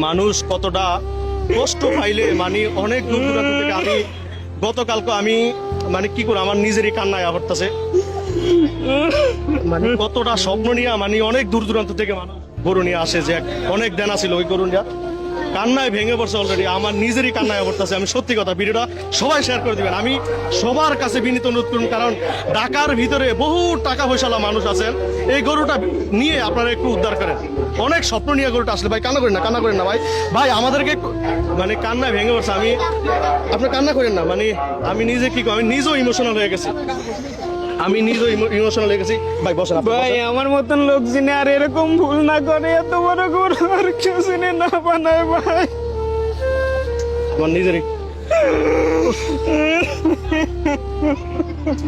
মানুষ কতটা কষ্ট পাইলে মানে অনেক দূর দূরান্ত থেকে আমি গতকালকে আমি মানে কি করে আমার নিজেরই কান্নায় আবর্তাছে মানে কতটা স্বপ্ন নিয়ে মানে অনেক দূর দূরান্ত থেকে মানুষ গরু নিয়ে আসে যে অনেক দেনা ছিল ওই গরুটা কান্নায় ভেঙে পড়ছে অলরেডি আমার নিজেরই কান্নায় অবস্থাছে আমি সত্যি কথা ভিডিওটা সবাই শেয়ার করে দিবেন আমি সবার কাছে বিনীত অনুরোধ করুন কারণ ঢাকার ভিতরে বহু টাকা পয়সাওয়ালা মানুষ আছেন এই গরুটা নিয়ে আপনারা একটু উদ্ধার করেন অনেক স্বপ্ন নিয়ে গরুটা আসলে ভাই কান্না করেন না ভাই ভাই আমাদেরকে মানে কান্নায় ভেঙে পড়ছে আমি আপনি কান্না করেন না মানে আমি নিজে কি আমি নিজেও ইমোশনাল হয়ে গেছি আমি নিজেও ইমোশনাল হয়ে গেছি ভাই বসেন ভাই আমার মতন লোক যিনি আর এরকম ভুল না করে এত বড় গরু আর কেউ চিনে না বানায় ভাই আমার নিজেরই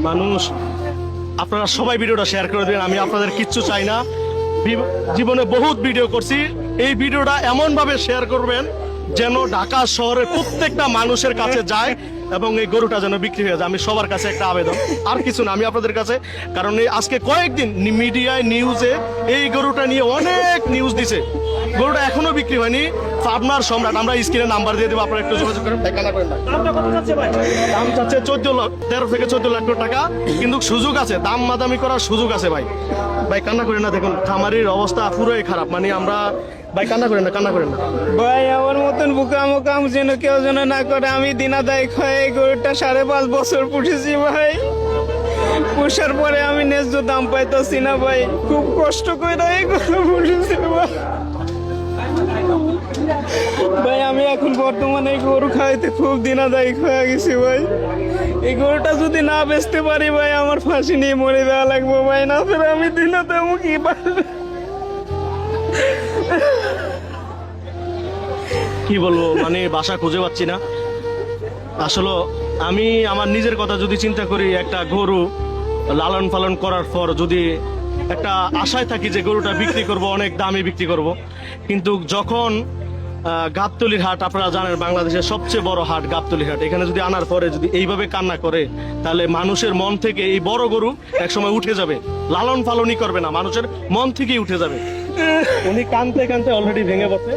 মানুষ আপনারা সবাই ভিডিওটা শেয়ার করে দেবেন আমি আপনাদের কিচ্ছু চাই না জীবনে বহুত ভিডিও করছি এই ভিডিওটা এমন ভাবে শেয়ার করবেন যেন ঢাকা শহরের প্রত্যেকটা মানুষের কাছে যায় এবং এই গরুটা যেন বিক্রি হয়ে যায় আমি সবার কাছে একটা আবেদন আর কিছু না আমি আপনাদের কাছে কারণ এই আজকে কয়েকদিন মিডিয়ায় নিউজে এই গরুটা নিয়ে অনেক নিউজ দিছে গরুটা এখনো বিক্রি হয়নি পাবনার সম্রাট আমরা স্ক্রিনে নাম্বার দিয়ে দেবো আপনারা একটু যোগাযোগ করেন দাম চাচ্ছে 13 থেকে 14 লাখ টাকা কিন্তু সুযোগ আছে দাম মাদামি করার সুযোগ আছে ভাই ভাই কান্না করেন না দেখুন খামারির অবস্থা পুরোই খারাপ মানে আমরা ভাই কান্না করেন না ভাই আমার মতন বুকাম যেন কেউ যেন না করে আমি দিনাদায়ক হয়ে এই গরুটা 5.5 বছর পুষেছি ভাই পুষার পরে আমি ন্যায্য দাম পাইতেছি না ভাই খুব কষ্ট করে এই গরু পুষেছি ভাই আমি এখন বর্তমানে এই গরু খাইতে খুব দিনাদায়ক হয়ে গেছি ভাই এই গরুটা যদি না বেচতে পারি ভাই আমার ফাঁসি নিয়ে মরে দেওয়া লাগবে ভাই না ফের আমি দিনাদাম কি কি বলবো মানে ভাষা খুঁজে পাচ্ছি না আসলে আমি আমার নিজের কথা যদি চিন্তা করি একটা গরু লালন পালন করার পর যদি একটা আশায় থাকি যে গরুটা বিক্রি করব অনেক দামে বিক্রি করব কিন্তু যখন গাবতলীর হাট আপনারা জানেন বাংলাদেশের সবচেয়ে বড় হাট গাবতলী হাট এখানে যদি আনার পরে যদি এইভাবে কান্না করে তাহলে মানুষের মন থেকে এই বড় গরু একসময় উঠে যাবে লালন পালনই করবে না মানুষের মন থেকেই উঠে যাবে উনি কানতে অলরেডি ভেঙে পড়ছে